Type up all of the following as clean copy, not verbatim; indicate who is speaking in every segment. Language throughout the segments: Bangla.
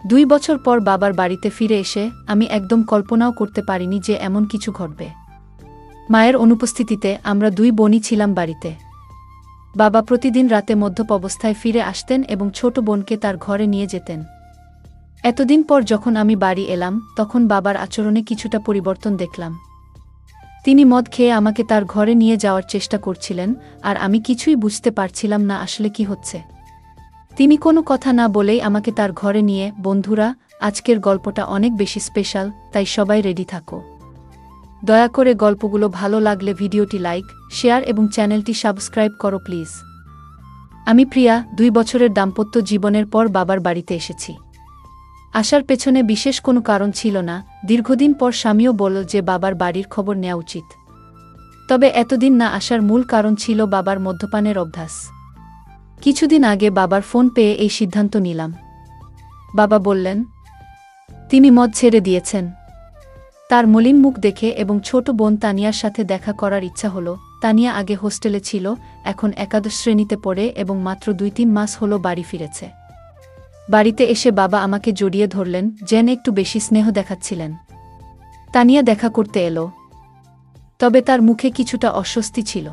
Speaker 1: 2 বছর পর বাবার বাড়িতে ফিরে এসে আমি একদম কল্পনাও করতে পারিনি যে এমন কিছু ঘটবে। মায়ের অনুপস্থিতিতে আমরা 2 বোনই ছিলাম বাড়িতে। বাবা প্রতিদিন রাতে মদ্যপ অবস্থায় ফিরে আসতেন এবং ছোট বোনকে তার ঘরে নিয়ে যেতেন। এতদিন পর যখন আমি বাড়ি এলাম তখন বাবার আচরণে কিছুটা পরিবর্তন দেখলাম। তিনি মদ খেয়ে আমাকে তার ঘরে নিয়ে যাওয়ার চেষ্টা করছিলেন, আর আমি কিছুই বুঝতে পারছিলাম না আসলে কি হচ্ছে। তিনি কোনো কথা না বলেই আমাকে তার ঘরে নিয়ে। বন্ধুরা, আজকের গল্পটা অনেক বেশি স্পেশাল, তাই সবাই রেডি থাকো। দয়া করে গল্পগুলো ভালো লাগলে ভিডিওটি লাইক, শেয়ার এবং চ্যানেলটি সাবস্ক্রাইব করো প্লিজ। আমি প্রিয়া, 2 বছরের দাম্পত্য জীবনের পর বাবার বাড়িতে এসেছি। আসার পেছনে বিশেষ কোনো কারণ ছিল না। দীর্ঘদিন পর স্বামীও বলল যে বাবার বাড়ির খবর নেওয়া উচিত। তবে এতদিন না আসার মূল কারণ ছিল বাবার মদ্যপানের অভ্যাস। কিছুদিন আগে বাবার ফোন পেয়ে এই সিদ্ধান্ত নিলাম। বাবা বললেন তিনি মদ ছেড়ে দিয়েছেন। তার মলিন মুখ দেখে এবং ছোট বোন তানিয়ার সাথে দেখা করার ইচ্ছা হলো। তানিয়া আগে হোস্টেলে ছিল, এখন একাদশ শ্রেণীতে পড়ে এবং মাত্র 2-3 মাস হলো বাড়ি ফিরেছে। বাড়িতে এসে বাবা আমাকে জড়িয়ে ধরলেন, যেন একটু বেশি স্নেহ দেখাচ্ছিলেন। তানিয়া দেখা করতে এলো, তবে তার মুখে কিছুটা অস্বস্তি ছিল।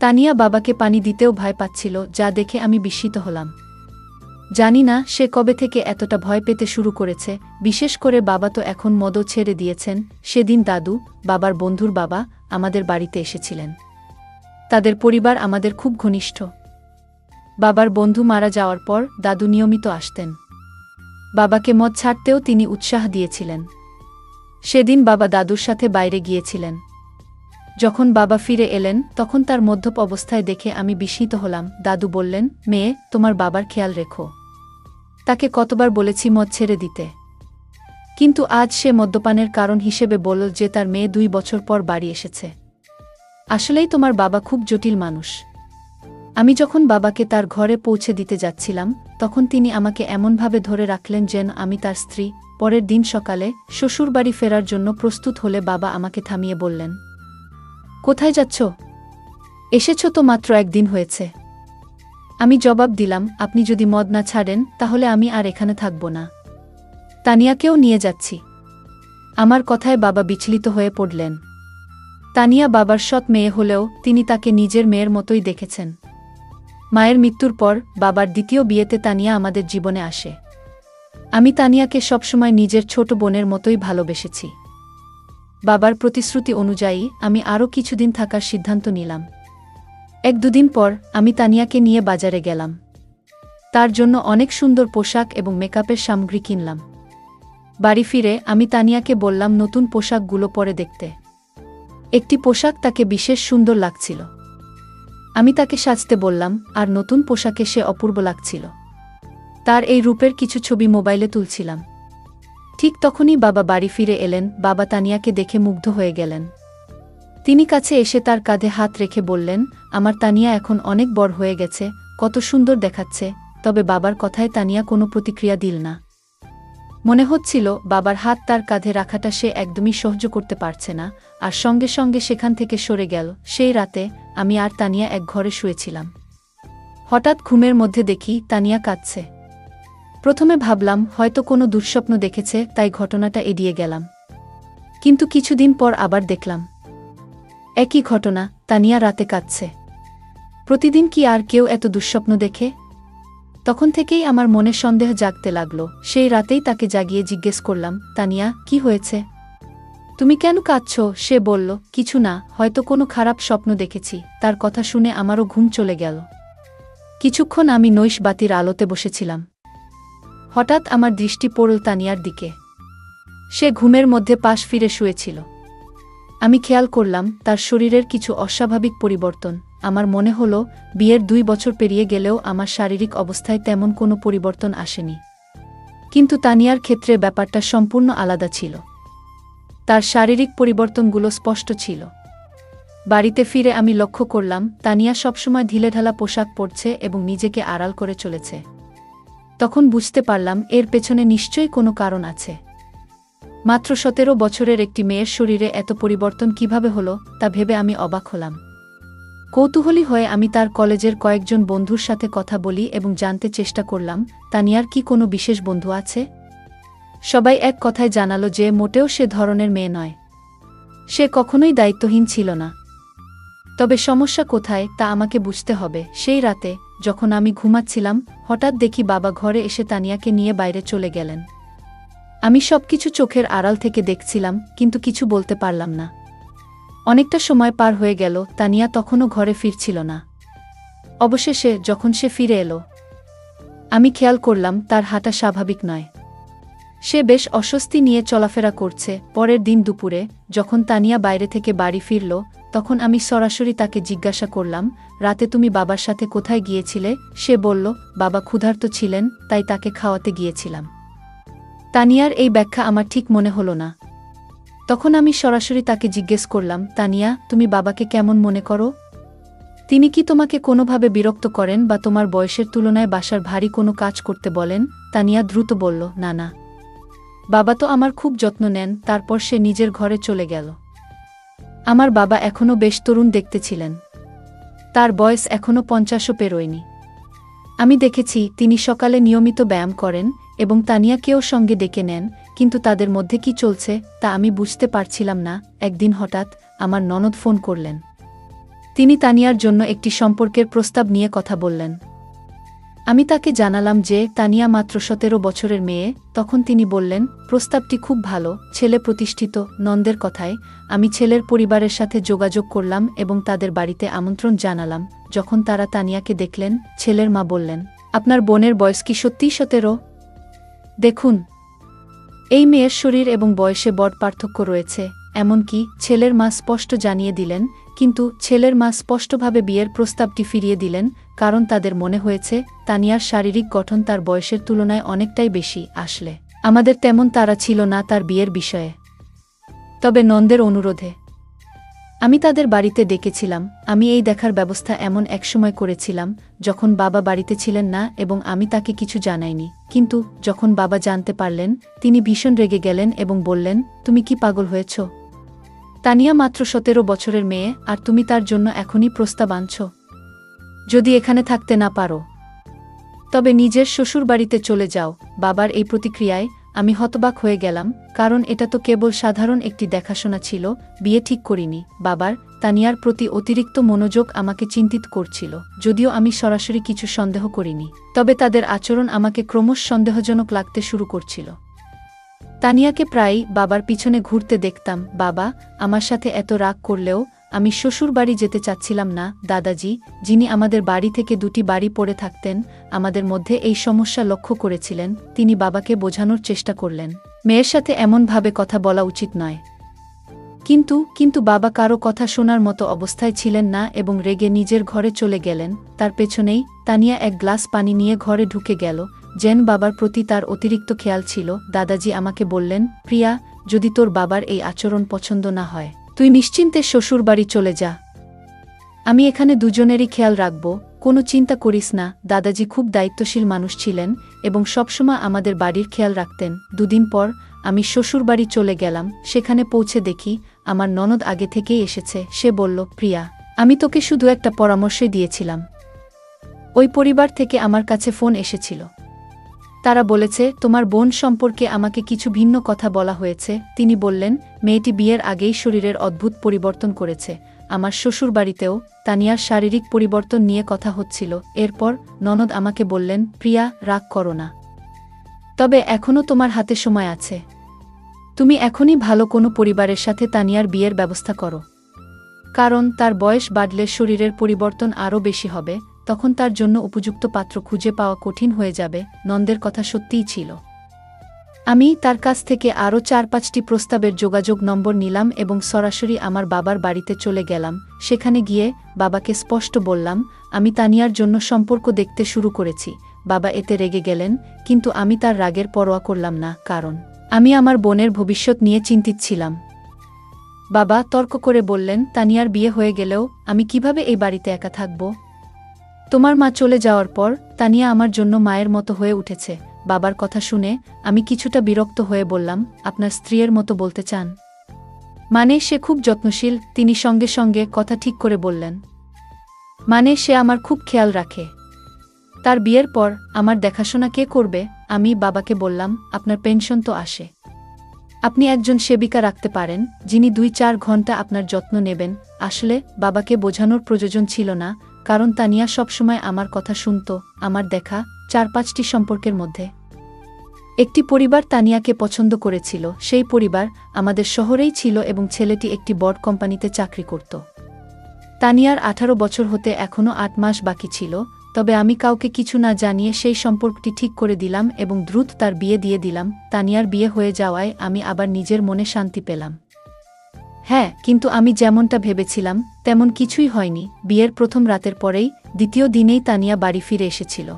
Speaker 1: তানিয়া বাবাকে পানি দিতেও ভয় পাচ্ছিল, যা দেখে আমি বিস্মিত হলাম। জানি না সে কবে থেকে এতটা ভয় পেতে শুরু করেছে, বিশেষ করে বাবা তো এখন মদও ছেড়ে দিয়েছেন। সেদিন দাদু, বাবার বন্ধুর বাবা, আমাদের বাড়িতে এসেছিলেন। তাদের পরিবার আমাদের খুব ঘনিষ্ঠ। বাবার বন্ধু মারা যাওয়ার পর দাদু নিয়মিত আসতেন। বাবাকে মদ ছাড়তেও তিনি উৎসাহ দিয়েছিলেন। সেদিন বাবা দাদুর সাথে বাইরে গিয়েছিলেন। যখন বাবা ফিরে এলেন তখন তার মদ্যপ অবস্থায় দেখে আমি বিস্মিত হলাম। দাদু বললেন, মেয়ে, তোমার বাবার খেয়াল রেখো। তাকে কতবার বলেছি মদ ছেড়ে দিতে, কিন্তু আজ সে মদ্যপানের কারণ হিসেবে বলল যে তার মেয়ে 2 বছর পর বাড়ি এসেছে। আসলেই তোমার বাবা খুব জটিল মানুষ। আমি যখন বাবাকে তার ঘরে পৌঁছে দিতে যাচ্ছিলাম তখন তিনি আমাকে এমনভাবে ধরে রাখলেন যেন আমি তার স্ত্রী। পরের দিন সকালে শ্বশুরবাড়ি ফেরার জন্য প্রস্তুত হলে বাবা আমাকে থামিয়ে বললেন, কোথায় যাচ্ছ? এসেছ তো মাত্র 1 দিন হয়েছে। আমি জবাব দিলাম, আপনি যদি মদ না ছাড়েন তাহলে আমি আর এখানে থাকব না। তানিয়াকেও নিয়ে যাচ্ছি। আমার কথায় বাবা বিচলিত হয়ে পড়লেন। তানিয়া বাবার সৎ মেয়ে হলেও তিনি তাকে নিজের মেয়ের মতোই দেখেছেন। মায়ের মৃত্যুর পর বাবার দ্বিতীয় বিয়েতে তানিয়া আমাদের জীবনে আসে। আমি তানিয়াকে সবসময় নিজের ছোট বোনের মতোই ভালোবেসেছি। বাবার প্রতিশ্রুতি অনুযায়ী আমি আরও কিছুদিন থাকার সিদ্ধান্ত নিলাম। 1-2 দিন পর আমি তানিয়াকে নিয়ে বাজারে গেলাম। তার জন্য অনেক সুন্দর পোশাক এবং মেকআপের সামগ্রী কিনলাম। বাড়ি ফিরে আমি তানিয়াকে বললাম নতুন পোশাকগুলো পরে দেখতে। একটি পোশাক তাকে বিশেষ সুন্দর লাগছিল। আমি তাকে সাজতে বললাম, আর নতুন পোশাকে সে অপূর্ব লাগছিল। তার এই রূপের কিছু ছবি মোবাইলে তুলছিলাম। ঠিক তখনই বাবা বাড়ি ফিরে এলেন। বাবা তানিয়াকে দেখে মুগ্ধ হয়ে গেলেন। তিনি কাছে এসে তার কাঁধে হাত রেখে বললেন, আমার তানিয়া এখন অনেক বড় হয়ে গেছে, কত সুন্দর দেখাচ্ছে। তবে বাবার কথায় তানিয়া কোনো প্রতিক্রিয়া দিল না। মনে হচ্ছিল বাবার হাত তার কাঁধে রাখাটা সে একদমই সহ্য করতে পারছে না, আর সঙ্গে সঙ্গে সেখান থেকে সরে গেল। সেই রাতে আমি আর তানিয়া এক ঘরে শুয়েছিলাম। হঠাৎ ঘুমের মধ্যে দেখি তানিয়া কাঁদছে। প্রথমে ভাবলাম হয়তো কোনো দুঃস্বপ্ন দেখেছে, তাই ঘটনাটা এড়িয়ে গেলাম। কিন্তু কিছুদিন পর আবার দেখলাম একই ঘটনা, তানিয়া রাতে কাঁদছে। প্রতিদিন কি আর কেউ এত দুঃস্বপ্ন দেখে? তখন থেকেই আমার মনে সন্দেহ জাগতে লাগলো। সেই রাতেই তাকে জাগিয়ে জিজ্ঞেস করলাম, তানিয়া, কি হয়েছে? তুমি কেন কাঁদছো? সে বলল, কিছু না, হয়তো কোনো খারাপ স্বপ্ন দেখেছি। তার কথা শুনে আমারও ঘুম চলে গেল। কিছুক্ষণ আমি নৈশ বাতির আলোতে বসেছিলাম। হঠাৎ আমার দৃষ্টি পড়ল তানিয়ার দিকে। সে ঘুমের মধ্যে পাশ ফিরে শুয়েছিল। আমি খেয়াল করলাম তার শরীরের কিছু অস্বাভাবিক পরিবর্তন। আমার মনে হলো বিয়ের 2 বছর পেরিয়ে গেলেও আমার শারীরিক অবস্থায় তেমন কোনো পরিবর্তন আসেনি। কিন্তু তানিয়ার ক্ষেত্রে ব্যাপারটা সম্পূর্ণ আলাদা ছিল। তার শারীরিক পরিবর্তনগুলো স্পষ্ট ছিল। বাড়িতে ফিরে আমি লক্ষ্য করলাম তানিয়া সবসময় ঢিলেঢালা পোশাক পরছে এবং নিজেকে আড়াল করে চলেছে। তখন বুঝতে পারলাম এর পেছনে নিশ্চয়ই কোনো কারণ আছে। মাত্র 17 বছরের একটি মেয়ের শরীরে এত পরিবর্তন কিভাবে হলো তা ভেবে আমি অবাক হলাম। কৌতূহলী হয়ে আমি তার কলেজের কয়েকজন বন্ধুর সাথে কথা বলি এবং জানতে চেষ্টা করলাম তানিয়ার কি কোনো বিশেষ বন্ধু আছে। সবাই এক কথায় জানালো যে মোটেও সে ধরনের মেয়ে নয়। সে কখনোই দায়িত্বহীন ছিল না। তবে সমস্যা কোথায় তা আমাকে বুঝতে হবে। সেই রাতে যখন আমি ঘুমাচ্ছিলাম, হঠাৎ দেখি বাবা ঘরে এসে তানিয়াকে নিয়ে বাইরে চলে গেলেন। আমি সবকিছু চোখের আড়াল থেকে দেখছিলাম, কিন্তু কিছু বলতে পারলাম না। অনেকটা সময় পার হয়ে গেল, তানিয়া তখনও ঘরে ফিরছিল না। অবশেষে যখন সে ফিরে এলো, আমি খেয়াল করলাম তার হাঁটা স্বাভাবিক নয়। সে বেশ অস্বস্তি নিয়ে চলাফেরা করছে। পরের দিন দুপুরে যখন তানিয়া বাইরে থেকে বাড়ি ফিরল, তখন আমি সরাসরি তাকে জিজ্ঞাসা করলাম, রাতে তুমি বাবার সাথে কোথায় গিয়েছিলে? সে বলল, বাবা ক্ষুধার্ত ছিলেন, তাই তাকে খাওয়াতে গিয়েছিলাম। তানিয়ার এই ব্যাখ্যা আমার ঠিক মনে হলো না। তখন আমি সরাসরি তাকে জিজ্ঞেস করলাম, তানিয়া, তুমি বাবাকে কেমন মনে করো? তিনি কি তোমাকে কোনোভাবে বিরক্ত করেন বা তোমার বয়সের তুলনায় বাসার ভারী কোনো কাজ করতে বলেন? তানিয়া দ্রুত বলল, না না, বাবা তো আমার খুব যত্ন নেন। তারপর সে নিজের ঘরে চলে গেল। আমার বাবা এখনও বেশ তরুণ দেখতে ছিলেন। তার বয়স এখনও 50ও পেরোয়নি। আমি দেখেছি তিনি সকালে নিয়মিত ব্যায়াম করেন এবং তানিয়াকেও সঙ্গে ডেকে নেন, কিন্তু তাদের মধ্যে কি চলছে তা আমি বুঝতে পারছিলাম না। একদিন হঠাৎ আমার ননদ ফোন করলেন। তিনি তানিয়ার জন্য একটি সম্পর্কের প্রস্তাব নিয়ে কথা বললেন। আমি তাকে জানালাম যে তানিয়া মাত্র 17 বছরের মেয়ে। তখন তিনি বললেন, প্রস্তাবটি খুব ভালো, ছেলে প্রতিষ্ঠিত। নন্দের কথায় আমি ছেলের পরিবারের সাথে যোগাযোগ করলাম এবং তাদের বাড়িতে আমন্ত্রণ জানালাম। যখন তারা তানিয়াকে দেখলেন, ছেলের মা বললেন, আপনার বোনের বয়স কি সত্যিই 17? দেখুন, এই মেয়ের শরীর এবং বয়সে বড় পার্থক্য রয়েছে। এমনকি ছেলের মা স্পষ্ট জানিয়ে দিলেন, কিন্তু ছেলের মা স্পষ্টভাবে বিয়ের প্রস্তাবটি ফিরিয়ে দিলেন, কারণ তাদের মনে হয়েছে তানিয়ার শারীরিক গঠন তার বয়সের তুলনায় অনেকটাই বেশি। আসলে আমাদের তেমন তাড়া ছিল না তার বিয়ের বিষয়ে। তবে নন্দের অনুরোধে আমি তাদের বাড়িতে ডেকেছিলাম। আমি এই দেখার ব্যবস্থা এমন একসময় করেছিলাম যখন বাবা বাড়িতে ছিলেন না এবং আমি তাকে কিছু জানাইনি। কিন্তু যখন বাবা জানতে পারলেন, তিনি ভীষণ রেগে গেলেন এবং বললেন, তুমি কি পাগল হয়েছ? তানিয়া মাত্র 17 বছরের মেয়ে, আর তুমি তার জন্য এখনই প্রস্তাব আনছ? যদি এখানে থাকতে না পারো, তবে নিজের শ্বশুরবাড়িতে চলে যাও। বাবার এই প্রতিক্রিয়ায় আমি হতবাক হয়ে গেলাম, কারণ এটা তো কেবল সাধারণ একটি দেখাশোনা ছিল, বিয়ে ঠিক করিনি। বাবার তানিয়ার প্রতি অতিরিক্ত মনোযোগ আমাকে চিন্তিত করছিল। যদিও আমি সরাসরি কিছু সন্দেহ করিনি, তবে তাদের আচরণ আমাকে ক্রমশ সন্দেহজনক লাগতে শুরু করছিল। তানিয়াকে প্রায়ই বাবার পিছনে ঘুরতে দেখতাম। বাবা আমার সাথে এত রাগ করলেও আমি শ্বশুর বাড়ি যেতে চাচ্ছিলাম না। দাদাজি, যিনি আমাদের বাড়ি থেকে 2টি বাড়ি পড়ে থাকতেন, আমাদের মধ্যে এই সমস্যা লক্ষ্য করেছিলেন। তিনি বাবাকে বোঝানোর চেষ্টা করলেন, মেয়ের সাথে এমনভাবে কথা বলা উচিত নয়। কিন্তু বাবা কারো কথা শোনার মতো অবস্থায় ছিলেন না এবং রেগে নিজের ঘরে চলে গেলেন। তার পেছনেই তানিয়া এক গ্লাস পানি নিয়ে ঘরে ঢুকে গেল, যেন বাবার প্রতি তার অতিরিক্ত খেয়াল ছিল। দাদাজি আমাকে বললেন, প্রিয়া, যদি তোর বাবার এই আচরণ পছন্দ না হয়, তুই নিশ্চিন্তে শ্বশুরবাড়ি চলে যা। আমি এখানে দুজনেরই খেয়াল রাখব, কোনো চিন্তা করিস না। দাদাজি খুব দায়িত্বশীল মানুষ ছিলেন এবং সবসময় আমাদের বাড়ির খেয়াল রাখতেন। 2 দিন পর আমি শ্বশুরবাড়ি চলে গেলাম। সেখানে পৌঁছে দেখি আমার ননদ আগে থেকেই এসেছে। সে বলল, প্রিয়া, আমি তোকে শুধু একটা পরামর্শই দিয়েছিলাম। ওই পরিবার থেকে আমার কাছে ফোন এসেছিল। তারা বলেছে তোমার বোন সম্পর্কে আমাকে কিছু ভিন্ন কথা বলা হয়েছে। তিনি বললেন, মেয়েটি বিয়ের আগেই শরীরের অদ্ভুত পরিবর্তন করেছে। আমার শ্বশুরবাড়িতেও তানিয়ার শারীরিক পরিবর্তন নিয়ে কথা হচ্ছিল। এরপর ননদ আমাকে বললেন, প্রিয়া, রাগ করো না, তবে এখনও তোমার হাতে সময় আছে। তুমি এখনই ভালো কোনো পরিবারের সাথে তানিয়ার বিয়ের ব্যবস্থা করো, কারণ তার বয়স বাড়লে শরীরের পরিবর্তন আরও বেশি হবে। তখন তার জন্য উপযুক্ত পাত্র খুঁজে পাওয়া কঠিন হয়ে যাবে। নন্দের কথা সত্যিই ছিল। আমি তার কাছ থেকে আরও 4-5টি প্রস্তাবের যোগাযোগ নম্বর নিলাম এবং সরাসরি আমার বাবার বাড়িতে চলে গেলাম। সেখানে গিয়ে বাবাকে স্পষ্ট বললাম, আমি তানিয়ার জন্য সম্পর্ক দেখতে শুরু করেছি। বাবা এতে রেগে গেলেন, কিন্তু আমি তার রাগের পরোয়া করলাম না, কারণ আমি আমার বোনের ভবিষ্যৎ নিয়ে চিন্তিত ছিলাম। বাবা তর্ক করে বললেন, তানিয়ার বিয়ে হয়ে গেলেও আমি কিভাবে এই বাড়িতে একা থাকব? তোমার মা চলে যাওয়ার পর তানিয়া আমার জন্য মায়ের মতো হয়ে উঠেছে। বাবার কথা শুনে আমি কিছুটা বিরক্ত হয়ে বললাম, আপনার স্ত্রীর মতো বলতে চান? মানে সে খুব যত্নশীল। তিনি সঙ্গে সঙ্গে কথা ঠিক করে বললেন, মানে সে আমার খুব খেয়াল রাখে। তার বিয়ের পর আমার দেখাশোনা কে করবে? আমি বাবাকে বললাম, আপনার পেনশন তো আসে, আপনি একজন সেবিকা রাখতে পারেন যিনি 2-4 ঘন্টা আপনার যত্ন নেবেন। আসলে বাবাকে বোঝানোর প্রয়োজন ছিল না, কারণ তানিয়া সবসময় আমার কথা শুনত। আমার দেখা 4-5টি সম্পর্কের মধ্যে একটি পরিবার তানিয়াকে পছন্দ করেছিল। সেই পরিবার আমাদের শহরেই ছিল এবং ছেলেটি একটি বড় কোম্পানিতে চাকরি করত। তানিয়ার 18 বছর হতে এখনও 8 মাস বাকি ছিল, তবে আমি কাউকে কিছু না জানিয়ে সেই সম্পর্কটি ঠিক করে দিলাম এবং দ্রুত তার বিয়ে দিয়ে দিলাম। তানিয়ার বিয়ে হয়ে যাওয়ায় আমি আবার নিজের মনে শান্তি পেলাম। হ্যাঁ, কিন্তু আমি যেমনটা ভেবেছিলাম তেমন কিছুই হয়নি। বিয়ের প্রথম রাতের পরেই দ্বিতীয় দিনেই তানিয়া বাড়ি ফিরে এসেছিল।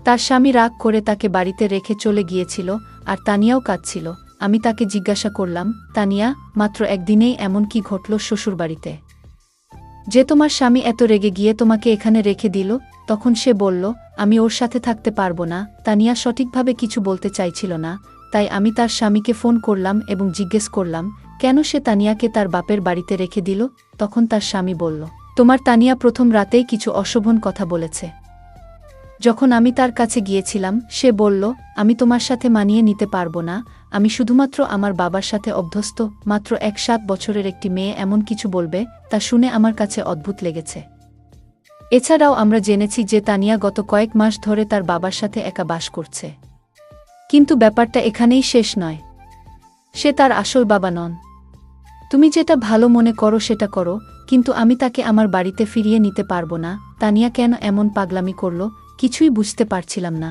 Speaker 1: তার স্বামী রাগ করে তাকে বাড়িতে রেখে চলে গিয়েছিল, আর তানিয়াও কাঁদছিল। আমি তাকে জিজ্ঞাসা করলাম, তানিয়া, মাত্র একদিনেই এমন কি ঘটল শ্বশুরবাড়িতে যে তোমার স্বামী এত রেগে গিয়ে তোমাকে এখানে রেখে দিল? তখন সে বলল, আমি ওর সাথে থাকতে পারবো না। তানিয়া সঠিকভাবে কিছু বলতে চাইছিল না, তাই আমি তার স্বামীকে ফোন করলাম এবং জিজ্ঞেস করলাম কেন সে তানিয়াকে তার বাপের বাড়িতে রেখে দিল। তখন তার স্বামী বলল, তোমার তানিয়া প্রথম রাতেই কিছু অশোভন কথা বলেছে। যখন আমি তার কাছে গিয়েছিলাম সে বলল, আমি তোমার সাথে মানিয়ে নিতে পারবো না, আমি শুধুমাত্র আমার বাবার সাথে অভ্যস্ত। মাত্র 7 বছরের একটি মেয়ে এমন কিছু বলবে, তা শুনে আমার কাছে অদ্ভুত লেগেছে। এছাড়াও আমরা জেনেছি যে তানিয়া গত কয়েক মাস ধরে তার বাবার সাথে একা বাস করছে। কিন্তু ব্যাপারটা এখানেই শেষ নয়। সে তার আসল বাবা নন। তুমি যেটা ভালো মনে করো সেটা করো, কিন্তু আমি তাকে আমার বাড়িতে ফিরিয়ে নিতে পারবো না। তানিয়া কেন এমন পাগলামি করল কিছুই বুঝতে পারছিলাম না।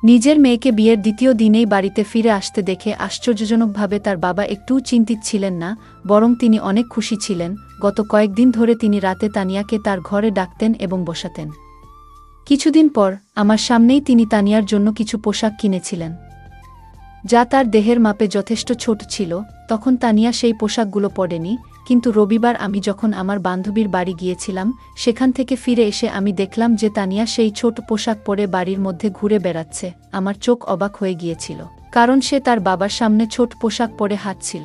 Speaker 1: নিজের মেয়েকে বিয়ের দ্বিতীয় দিনেই বাড়িতে ফিরে আসতে দেখে আশ্চর্যজনকভাবে তার বাবা একটুও চিন্তিত ছিলেন না, বরং তিনি অনেক খুশি ছিলেন। গত কয়েকদিন ধরে তিনি রাতে তানিয়াকে তার ঘরে ডাকতেন এবং বসাতেন। কিছুদিন পর আমার সামনেই তিনি তানিয়ার জন্য কিছু পোশাক কিনেছিলেন, যা তার দেহের মাপে যথেষ্ট ছোট ছিল। তখন তানিয়া সেই পোশাকগুলো পরেনি, কিন্তু রবিবার আমি যখন আমার বান্ধবীর বাড়ি গিয়েছিলাম সেখান থেকে ফিরে এসে আমি দেখলাম যে তানিয়া সেই ছোট পোশাক পরে বাড়ির মধ্যে ঘুরে বেড়াচ্ছে। আমার চোখ অবাক হয়ে গিয়েছিল, কারণ সে তার বাবার সামনে ছোট পোশাক পরে হাঁটছিল।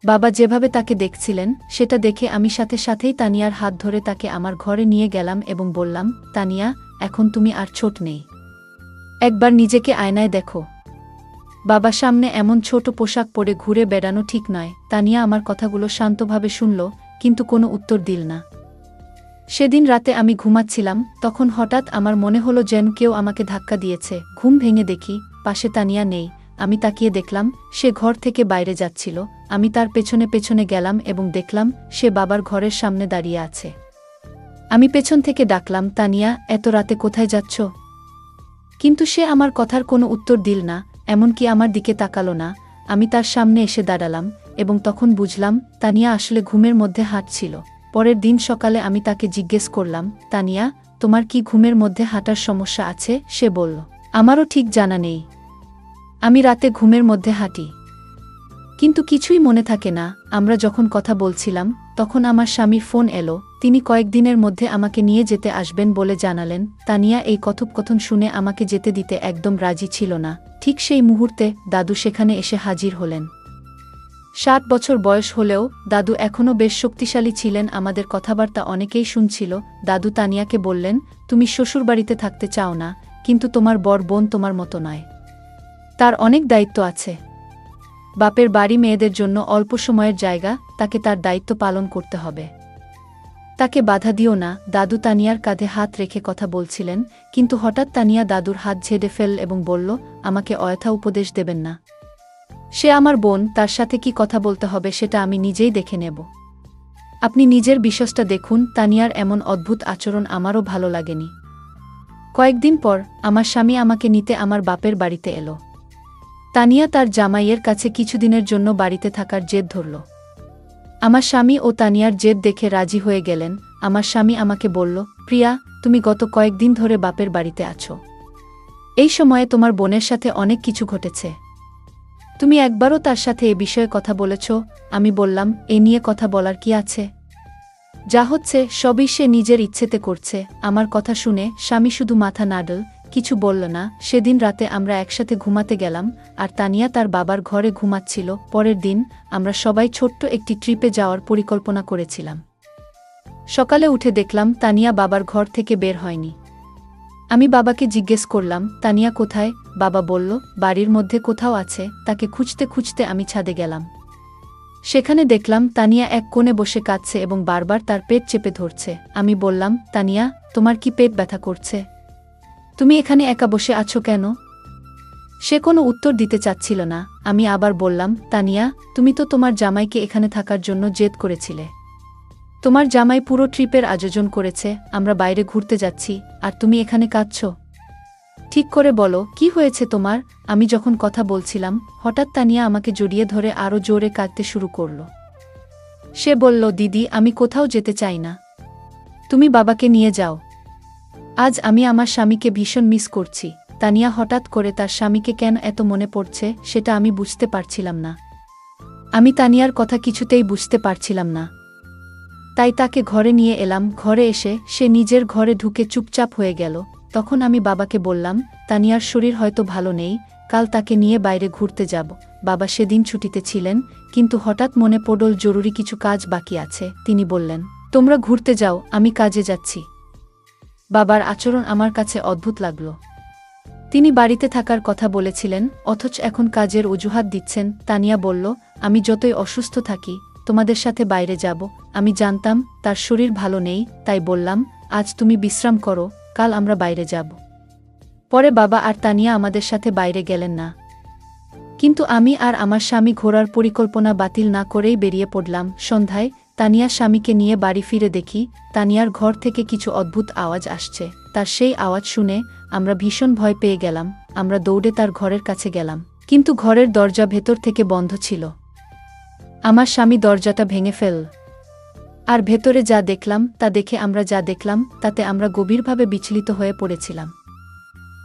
Speaker 1: বাবা যেভাবে তাকে দেখছিলেন সেটা দেখে আমি সাথে সাথেই তানিয়ার হাত ধরে তাকে আমার ঘরে নিয়ে গেলাম এবং বললাম, তানিয়া, এখন তুমি আর ছোট নেই, একবার নিজেকে আয়নায় দেখো। বাবার সামনে এমন ছোট পোশাক পরে ঘুরে বেড়ানো ঠিক নয়। তানিয়া আমার কথাগুলো শান্তভাবে শুনল, কিন্তু কোনো উত্তর দিল না। সেদিন রাতে আমি ঘুমাচ্ছিলাম, তখন হঠাৎ আমার মনে হলো যেন কেউ আমাকে ধাক্কা দিয়েছে। ঘুম ভেঙে দেখি পাশে তানিয়া নেই। আমি তাকিয়ে দেখলাম সে ঘর থেকে বাইরে যাচ্ছিল। আমি তার পেছনে পেছনে গেলাম এবং দেখলাম সে বাবার ঘরের সামনে দাঁড়িয়ে আছে। আমি পেছন থেকে ডাকলাম, তানিয়া, এত রাতে কোথায় যাচ্ছ? কিন্তু সে আমার কথার কোনো উত্তর দিল না, এমনকি আমার দিকে তাকালো না। আমি তার সামনে এসে দাঁড়ালাম এবং তখন বুঝলাম তানিয়া আসলে ঘুমের মধ্যে হাঁটছিল। পরের দিন সকালে আমি তাকে জিজ্ঞেস করলাম, তানিয়া, তোমার কি ঘুমের মধ্যে হাঁটার সমস্যা আছে? সে বলল, আমারও ঠিক জানা নেই, আমি রাতে ঘুমের মধ্যে হাঁটি, কিন্তু কিছুই মনে থাকে না। আমরা যখন কথা বলছিলাম তখন আমার স্বামীর ফোন এলো। তিনি কয়েকদিনের মধ্যে আমাকে নিয়ে যেতে আসবেন বলে জানালেন। তানিয়া এই কথোপকথন শুনে আমাকে যেতে দিতে একদম রাজি ছিল না। ঠিক সেই মুহূর্তে দাদু সেখানে এসে হাজির হলেন। 7 বছর বয়স হলেও দাদু এখনও বেশ শক্তিশালী ছিলেন। আমাদের কথাবার্তা অনেকেই শুনছিল। দাদু তানিয়াকে বললেন, তুমি শ্বশুরবাড়িতে থাকতে চাও না, কিন্তু তোমার বড় বোন তোমার মতো নয়, তার অনেক দায়িত্ব আছে। বাপের বাড়ি মেয়েদের জন্য অল্প সময়ের জায়গা, তাকে তার দায়িত্ব পালন করতে হবে, তাকে বাধা দিও না। দাদু তানিয়ার কাঁধে হাত রেখে কথা বলছিলেন, কিন্তু হঠাৎ তানিয়া দাদুর হাত ঝেড়ে ফেল এবং বলল, আমাকে অযথা উপদেশ দেবেন না, সে আমার বোন, তার সাথে কি কথা বলতে হবে সেটা আমি নিজেই দেখে নেব। আপনি নিজের বিশ্বাসটা দেখুন। তানিয়ার এমন অদ্ভুত আচরণ আমারও ভালো লাগেনি। কয়েকদিন পর আমার স্বামী আমাকে নিতে আমার বাপের বাড়িতে এলো। তানিয়া তার জামাইয়ের কাছে কিছুদিনের জন্য বাড়িতে থাকার জেদ ধরল। আমার স্বামী ও তানিয়ার জেদ দেখে রাজি হয়ে গেলেন। আমার স্বামী আমাকে বলল, প্রিয়া, তুমি গত কয়েকদিন ধরে বাপের বাড়িতে আছো। এই সময়ে তোমার বোনের সাথে অনেক কিছু ঘটেছে। তুমি একবারও তার সাথে এ বিষয়ে কথা বলেছ? আমি বললাম, এ নিয়ে কথা বলার কি আছে? যা হচ্ছে সবই সে নিজের ইচ্ছেতে করছে। আমার কথা শুনে স্বামী শুধু মাথা নাড়ল, কিছু বলল না। সেদিন রাতে আমরা একসাথে ঘুমাতে গেলাম, আর তানিয়া তার বাবার ঘরে ঘুমাচ্ছিল। পরের দিন আমরা সবাই ছোট্ট একটি ট্রিপে যাওয়ার পরিকল্পনা করেছিলাম। সকালে উঠে দেখলাম তানিয়া বাবার ঘর থেকে বের হয়নি। আমি বাবাকে জিজ্ঞেস করলাম, তানিয়া কোথায়? বাবা বলল, বাড়ির মধ্যে কোথাও আছে। তাকে খুঁজতে খুঁজতে আমি ছাদে গেলাম। সেখানে দেখলাম তানিয়া এক কোণে বসে কাঁদছে এবং বারবার তার পেট চেপে ধরছে। আমি বললাম, তানিয়া, তোমার কি পেট ব্যথা করছে? তুমি এখানে একা বসে আছো কেন? সে কোনো উত্তর দিতে চাচ্ছিল না। আমি আবার বললাম, তানিয়া, তুমি তো তোমার জামাইকে এখানে থাকার জন্য জেদ করেছিলে। তোমার জামাই পুরো ট্রিপের আয়োজন করেছে, আমরা বাইরে ঘুরতে যাচ্ছি, আর তুমি এখানে কাঁদছ। ঠিক করে বলো, কি হয়েছে তোমার? আমি যখন কথা বলছিলাম, হঠাৎ তানিয়া আমাকে জড়িয়ে ধরে আরও জোরে কাঁদতে শুরু করল। সে বলল, দিদি, আমি কোথাও যেতে চাই না। তুমি বাবাকে নিয়ে যাও। আজ আমি আমার স্বামীকে ভীষণ মিস করছি। তানিয়া হঠাৎ করে তার স্বামীকে কেন এত মনে পড়ছে সেটা আমি বুঝতে পারছিলাম না। আমি তানিয়ার কথা কিছুতেই বুঝতে পারছিলাম না। তাই তাকে ঘরে নিয়ে এলাম। ঘরে এসে সে নিজের ঘরে ঢুকে চুপচাপ হয়ে গেল। তখন আমি বাবাকে বললাম, তানিয়ার শরীর হয়তো ভালো নেই, কাল তাকে নিয়ে বাইরে ঘুরতে যাব। বাবা সেদিন ছুটিতে ছিলেন, কিন্তু হঠাৎ মনে পড়ল জরুরি কিছু কাজ বাকি আছে। তিনি বললেন, তোমরা ঘুরতে যাও, আমি কাজে যাচ্ছি। বাবার আচরণ আমার কাছে অদ্ভুত লাগল। তিনি বাড়িতে থাকার কথা বলেছিলেন, অথচ এখন কাজের অজুহাত দিচ্ছেন। তানিয়া বলল, আমি যতই অসুস্থ থাকি, তোমাদের সাথে বাইরে যাব। আমি জানতাম তার শরীর ভালো নেই, তাই বললাম, আজ তুমি বিশ্রাম করো, কাল আমরা বাইরে যাব। পরে বাবা আর তানিয়া আমাদের সাথে বাইরে গেলেন না। কিন্তু আমি আর আমার স্বামী ঘোরার পরিকল্পনা বাতিল না করেই বেরিয়ে পড়লাম। সন্ধ্যায় তানিয়ার স্বামীকে নিয়ে বাড়ি ফিরে দেখি তানিয়ার ঘর থেকে কিছু অদ্ভুত আওয়াজ আসছে। তার সেই আওয়াজ শুনে আমরা ভীষণ ভয় পেয়ে গেলাম। আমরা দৌড়ে তার ঘরের কাছে গেলাম, কিন্তু ঘরের দরজা ভেতর থেকে বন্ধ ছিল। আমার স্বামী দরজাটা ভেঙে ফেলল, আর ভেতরে যা দেখলাম তা দেখে আমরা যা দেখলাম তাতে আমরা গভীরভাবে বিচলিত হয়ে পড়েছিলাম।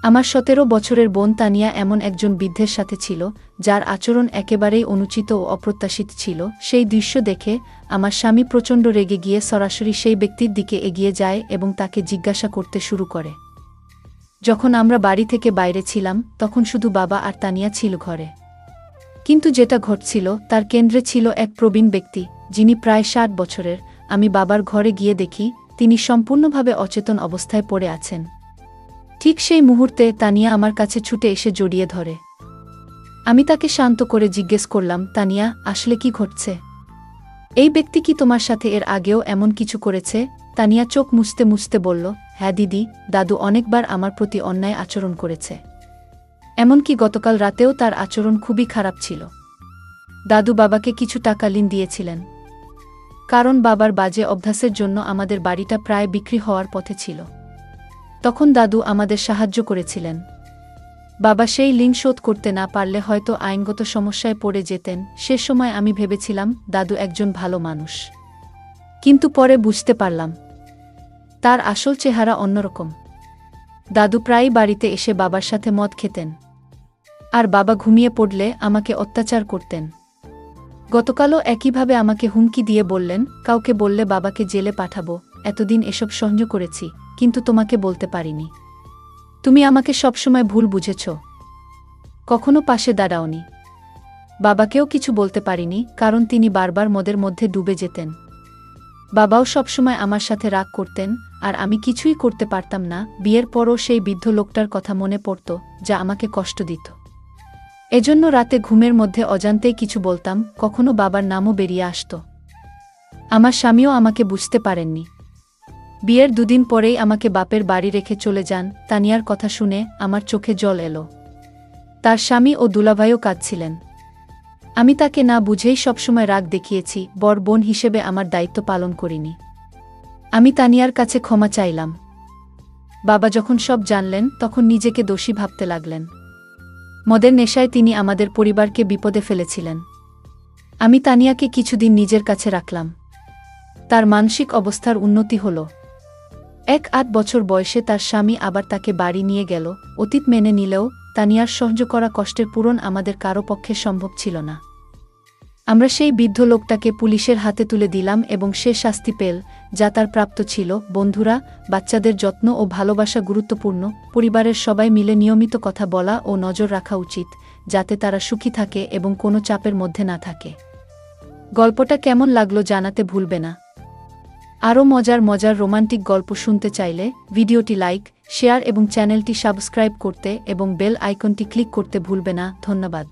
Speaker 1: আমার 17 বছরের বোন তানিয়া এমন একজন বৃদ্ধের সাথে ছিল, যার আচরণ একেবারেই অনুচিত ও অপ্রত্যাশিত ছিল। সেই দৃশ্য দেখে আমার স্বামী প্রচণ্ড রেগে গিয়ে সরাসরি সেই ব্যক্তির দিকে এগিয়ে যায় এবং তাকে জিজ্ঞাসা করতে শুরু করে। যখন আমরা বাড়ি থেকে বাইরে ছিলাম, তখন শুধু বাবা আর তানিয়া ছিল ঘরে। কিন্তু যেটা ঘটছিল তার কেন্দ্রে ছিল এক প্রবীণ ব্যক্তি, যিনি প্রায় 60 বছরের। আমি বাবার ঘরে গিয়ে দেখি তিনি সম্পূর্ণভাবে অচেতন অবস্থায় পড়ে আছেন। ঠিক সেই মুহূর্তে তানিয়া আমার কাছে ছুটে এসে জড়িয়ে ধরে। আমি তাকে শান্ত করে জিজ্ঞেস করলাম, তানিয়া, আসলে কি ঘটছে? এই ব্যক্তি কি তোমার সাথে এর আগেও এমন কিছু করেছে? তানিয়া চোখ মুছতে মুছতে বলল, হ্যাঁ দিদি, দাদু অনেকবার আমার প্রতি অন্যায় আচরণ করেছে। এমনকি গতকাল রাতেও তার আচরণ খুবই খারাপ ছিল। দাদু বাবাকে কিছু টাকা ঋণ দিয়েছিলেন, কারণ বাবার বাজে অভ্যাসের জন্য আমাদের বাড়িটা প্রায় বিক্রি হওয়ার পথে ছিল। তখন দাদু আমাদের সাহায্য করেছিলেন। বাবা সেই ঋণ শোধ করতে না পারলে হয়তো আইনগত সমস্যায় পড়ে যেতেন। সে সময় আমি ভেবেছিলাম দাদু একজন ভালো মানুষ, কিন্তু পরে বুঝতে পারলাম তার আসল চেহারা অন্যরকম। দাদু প্রায়ই বাড়িতে এসে বাবার সাথে মদ খেতেন, আর বাবা ঘুমিয়ে পড়লে আমাকে অত্যাচার করতেন। গতকালও একইভাবে আমাকে হুমকি দিয়ে বললেন, কাউকে বললে বাবাকে জেলে পাঠাবো। এতদিন এসব সহ্য করেছি, কিন্তু তোমাকে বলতে পারিনি। তুমি আমাকে সবসময় ভুল বুঝেছ, কখনো পাশে দাঁড়াওনি। বাবাকেও কিছু বলতে পারিনি, কারণ তিনি বারবার মদের মধ্যে ডুবে যেতেন। বাবাও সবসময় আমার সাথে রাগ করতেন, আর আমি কিছুই করতে পারতাম না। বিয়ের পরও সেই বৃদ্ধ লোকটার কথা মনে পড়ত, যা আমাকে কষ্ট দিত। এজন্য রাতে ঘুমের মধ্যে অজান্তেই কিছু বলতাম, কখনো বাবার নামও বেরিয়ে আসত। আমার স্বামীও আমাকে বুঝতে পারেননি। বিয়ের দুদিন পরেই আমাকে বাপের বাড়ি রেখে চলে যান। তানিয়ার কথা শুনে আমার চোখে জল এলো। তার স্বামী ও দুলাভাইও কাঁদছিলেন। আমি তাকে না বুঝেই সবসময় রাগ দেখিয়েছি, বড় বোন হিসেবে আমার দায়িত্ব পালন করিনি। আমি তানিয়ার কাছে ক্ষমা চাইলাম। বাবা যখন সব জানলেন, তখন নিজেকে দোষী ভাবতে লাগলেন। মদের নেশায় তিনি আমাদের পরিবারকে বিপদে ফেলেছিলেন। আমি তানিয়াকে কিছুদিন নিজের কাছে রাখলাম। তার মানসিক অবস্থার উন্নতি হল। 1-8 বছর বয়সে তার স্বামী আবার তাকে বাড়ি নিয়ে গেল। অতীত মেনে নিলেও তানিয়ার সহ্য করা কষ্টের পূরণ আমাদের কারো পক্ষে সম্ভব ছিল না। আমরা সেই বৃদ্ধ লোকটাকে পুলিশের হাতে তুলে দিলাম এবং সে শাস্তি পেল, যা তার প্রাপ্ত ছিল। বন্ধুরা, বাচ্চাদের যত্ন ও ভালোবাসা গুরুত্বপূর্ণ। পরিবারের সবাই মিলে নিয়মিত কথা বলা ও নজর রাখা উচিত, যাতে তারা সুখী থাকে এবং কোনো চাপের মধ্যে না থাকে। গল্পটা কেমন লাগলো জানাতে ভুলবে না। আরও মজার মজার রোমান্টিক গল্প শুনতে চাইলে ভিডিওটি লাইক, শেয়ার এবং চ্যানেলটি সাবস্ক্রাইব করতে এবং বেল আইকনটি ক্লিক করতে ভুলবে না। ধন্যবাদ।